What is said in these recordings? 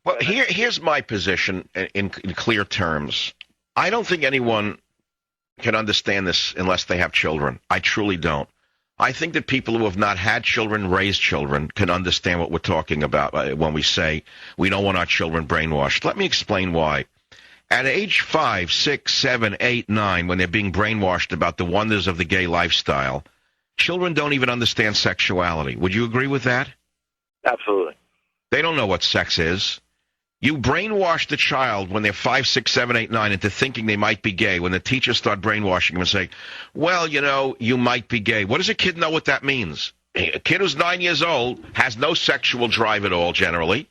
Well, here's my position in clear terms. I don't think anyone can understand this unless they have children. I truly don't. I think that people who have not had children, raised children, can understand what we're talking about when we say we don't want our children brainwashed. Let me explain why. At age 5, 6, 7, 8, 9, when they're being brainwashed about the wonders of the gay lifestyle, children don't even understand sexuality. Would you agree with that? Absolutely. They don't know what sex is. You brainwash the child when they're 5, 6, 7, 8, 9 into thinking they might be gay. When the teachers start brainwashing them and say, well, you know, you might be gay. What does a kid know what that means? A kid who's 9 years old has no sexual drive at all, generally.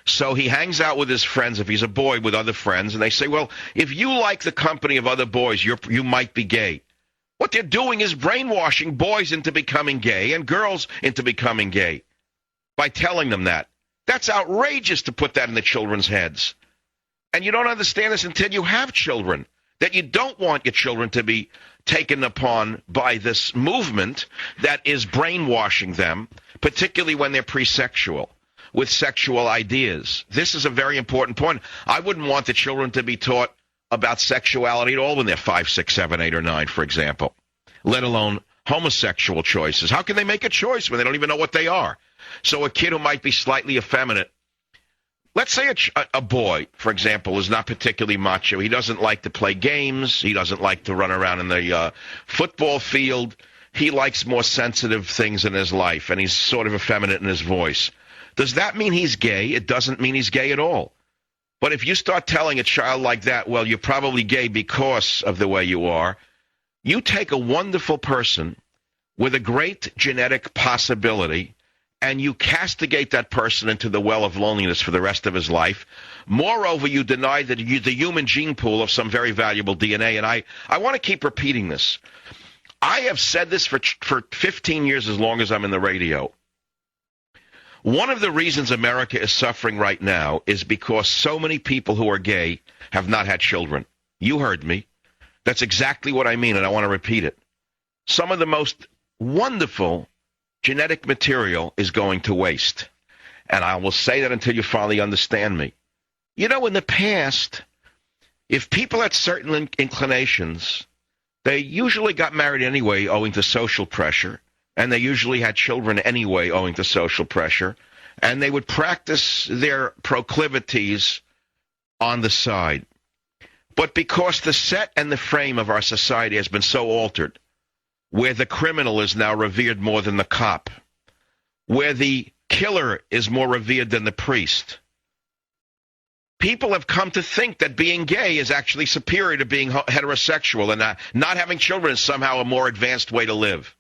So he hangs out with his friends, if he's a boy, with other friends, and they say, well, if you like the company of other boys, you might be gay. What they're doing is brainwashing boys into becoming gay and girls into becoming gay by telling them that. That's outrageous to put that in the children's heads. And you don't understand this until you have children, that you don't want your children to be taken upon by this movement that is brainwashing them, particularly when they're pre-sexual, with sexual ideas. This is a very important point. I wouldn't want the children to be taught about sexuality at all when they're 5, 6, 7, 8, or 9, for example, let alone homosexual choices. How can they make a choice when they don't even know what they are? So a kid who might be slightly effeminate, let's say a boy, for example, is not particularly macho. He doesn't like to play games. He doesn't like to run around in the football field. He likes more sensitive things in his life, and he's sort of effeminate in his voice. Does that mean he's gay? It doesn't mean he's gay at all. But if you start telling a child like that, well, you're probably gay because of the way you are, you take a wonderful person with a great genetic possibility and you castigate that person into the well of loneliness for the rest of his life. Moreover, you deny the human gene pool of some very valuable DNA. And I want to keep repeating this. I have said this for 15 years, as long as I'm in the radio. One of the reasons America is suffering right now is because so many people who are gay have not had children. You heard me. That's exactly what I mean, and I want to repeat it. Some of the most wonderful genetic material is going to waste. And I will say that until you finally understand me. You know, in the past, if people had certain inclinations, they usually got married anyway owing to social pressure, and they usually had children anyway owing to social pressure, and they would practice their proclivities on the side. But because the set and the frame of our society has been so altered, where the criminal is now revered more than the cop, where the killer is more revered than the priest, people have come to think that being gay is actually superior to being heterosexual, and not having children is somehow a more advanced way to live.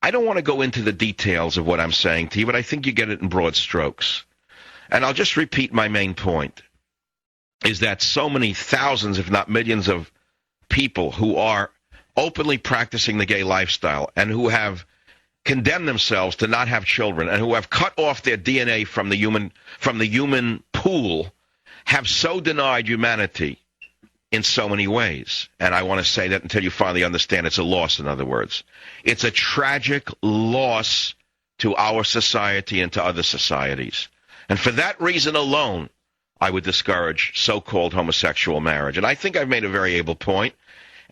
I don't want to go into the details of what I'm saying to you, but I think you get it in broad strokes. And I'll just repeat my main point, is that so many thousands, if not millions, of people who are openly practicing the gay lifestyle and who have condemned themselves to not have children and who have cut off their DNA from the human pool have so denied humanity in so many ways. And I want to say that until you finally understand, it's a loss, in other words. It's a tragic loss to our society and to other societies. And for that reason alone, I would discourage so-called homosexual marriage. And I think I've made a very able point.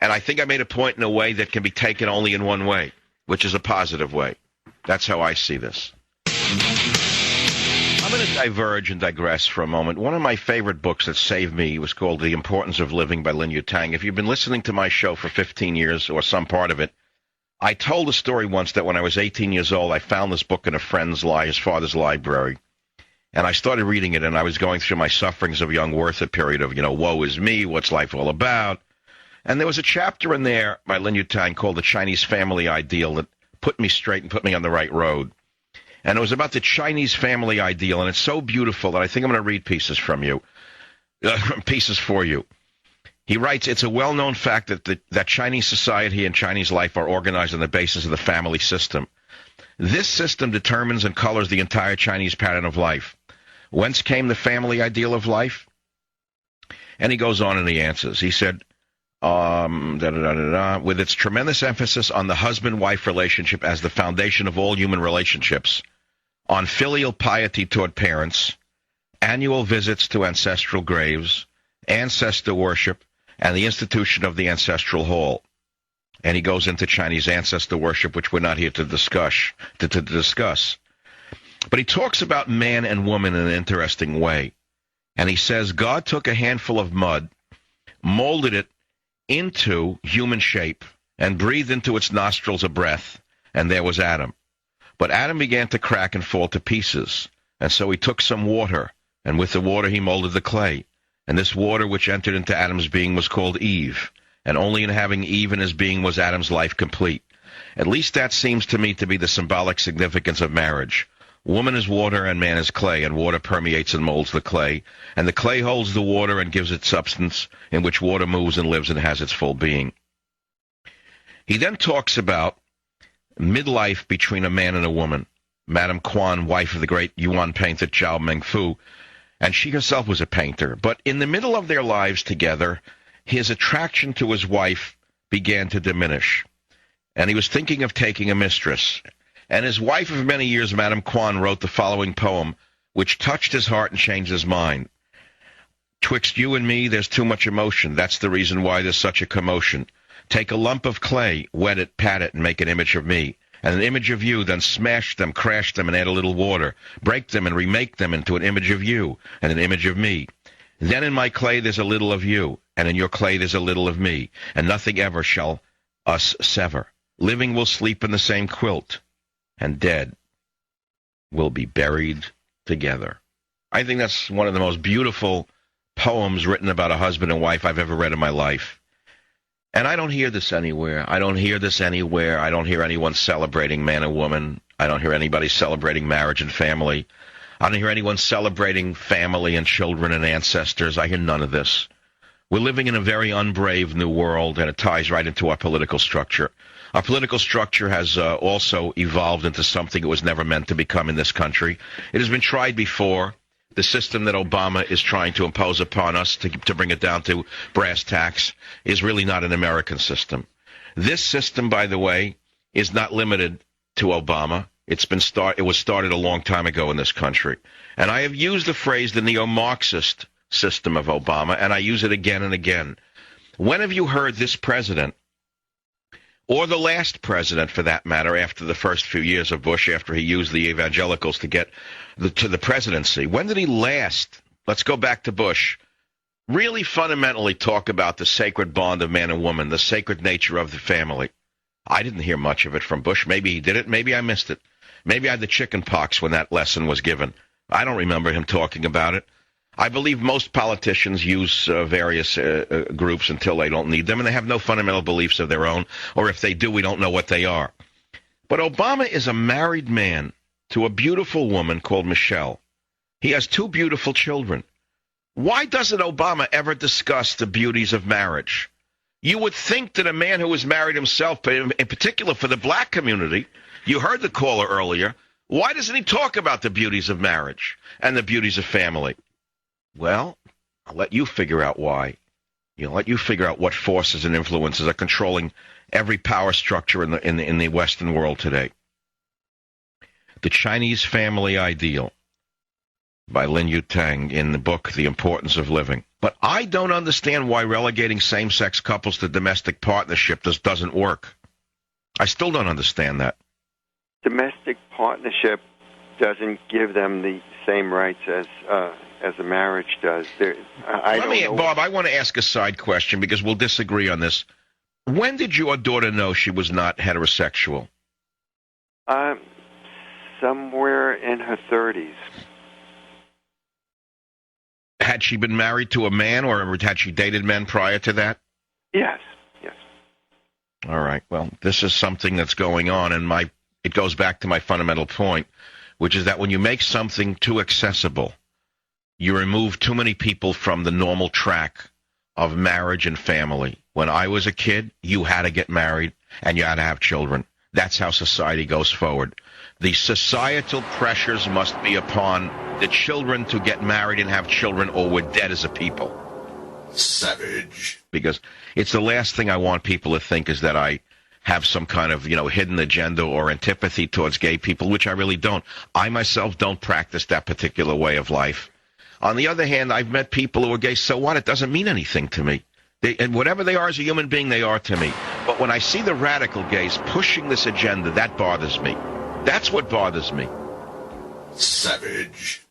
And I think I made a point in a way that can be taken only in one way, which is a positive way. That's how I see this. I'm going to diverge and digress for a moment. One of my favorite books that saved me was called The Importance of Living by Lin Yutang. If you've been listening to my show for 15 years or some part of it, I told a story once that when I was 18 years old, I found this book in a friend's his father's library. And I started reading it, and I was going through my sufferings of young worth, a period of, woe is me, what's life all about? And there was a chapter in there by Lin Yutang called The Chinese Family Ideal that put me straight and put me on the right road. And it was about the Chinese family ideal, and it's so beautiful that I think I'm going to read pieces for you. He writes, it's a well-known fact that Chinese society and Chinese life are organized on the basis of the family system. This system determines and colors the entire Chinese pattern of life. Whence came the family ideal of life? And he goes on and he answers. He said, with its tremendous emphasis on the husband-wife relationship as the foundation of all human relationships, on filial piety toward parents, annual visits to ancestral graves, ancestor worship, and the institution of the ancestral hall. And he goes into Chinese ancestor worship, which we're not here to discuss. But he talks about man and woman in an interesting way. And he says God took a handful of mud, molded it into human shape, and breathed into its nostrils a breath, and there was Adam. But Adam began to crack and fall to pieces. And so he took some water, and with the water he molded the clay. And this water which entered into Adam's being was called Eve. And only in having Eve in his being was Adam's life complete. At least that seems to me to be the symbolic significance of marriage. Woman is water and man is clay, and water permeates and molds the clay. And the clay holds the water and gives it substance, in which water moves and lives and has its full being. He then talks about midlife between a man and a woman. Madame Quan, wife of the great Yuan painter Zhao Mengfu, and she herself was a painter. But in the middle of their lives together, his attraction to his wife began to diminish, and he was thinking of taking a mistress. And his wife of many years, Madame Quan, wrote the following poem, which touched his heart and changed his mind. "Twixt you and me, there's too much emotion. That's the reason why there's such a commotion. Take a lump of clay, wet it, pat it, and make an image of me. And an image of you, then smash them, crash them, and add a little water. Break them and remake them into an image of you and an image of me. Then in my clay there's a little of you, and in your clay there's a little of me, and nothing ever shall us sever. Living will sleep in the same quilt, and dead will be buried together." I think that's one of the most beautiful poems written about a husband and wife I've ever read in my life. And I don't hear this anywhere. I don't hear anyone celebrating man and woman. I don't hear anybody celebrating marriage and family. I don't hear anyone celebrating family and children and ancestors. I hear none of this. We're living in a very unbrave new world, and it ties right into our political structure. Our political structure has also evolved into something it was never meant to become in this country. It has been tried before. The system that Obama is trying to impose upon us to bring it down to brass tacks is really not an American system. This system, by the way, is not limited to Obama. It was started a long time ago in this country. And I have used the phrase the neo-Marxist system of Obama, and I use it again and again. When have you heard this president, or the last president for that matter, after the first few years of Bush, after he used the evangelicals to get to the presidency, when did he last, let's go back to Bush, really fundamentally talk about the sacred bond of man and woman, the sacred nature of the family? I didn't hear much of it from Bush. Maybe he did it. Maybe I missed it. Maybe I had the chicken pox when that lesson was given. I don't remember him talking about it. I believe most politicians use various groups until they don't need them, and they have no fundamental beliefs of their own, or if they do, we don't know what they are. But Obama is a married man to a beautiful woman called Michelle. He has 2 beautiful children. Why doesn't Obama ever discuss the beauties of marriage? You would think that a man who is married himself, in particular for the black community, you heard the caller earlier, why doesn't he talk about the beauties of marriage and the beauties of family? Well, I'll let you figure out why. Let you figure out what forces and influences are controlling every power structure in the Western world today. The Chinese Family Ideal by Lin Yutang in the book The Importance of Living. But I don't understand why relegating same-sex couples to domestic partnership doesn't work. I still don't understand that. Domestic partnership doesn't give them the same rights as a marriage does. Bob, I want to ask a side question because we'll disagree on this. When did your daughter know she was not heterosexual? Somewhere in her 30s. Had she been married to a man, or had she dated men prior to that? Yes. All right. Well, this is something that's going on, and it goes back to my fundamental point, which is that when you make something too accessible, you remove too many people from the normal track of marriage and family. When I was a kid, you had to get married, and you had to have children. That's how society goes forward. The societal pressures must be upon the children to get married and have children, or we're dead as a people. Savage. Because it's the last thing I want people to think is that I have some kind of, hidden agenda or antipathy towards gay people, which I really don't. I myself don't practice that particular way of life. On the other hand, I've met people who are gay. So what? It doesn't mean anything to me. And whatever they are as a human being, they are to me. But when I see the radical gays pushing this agenda, that bothers me. That's what bothers me. Savage.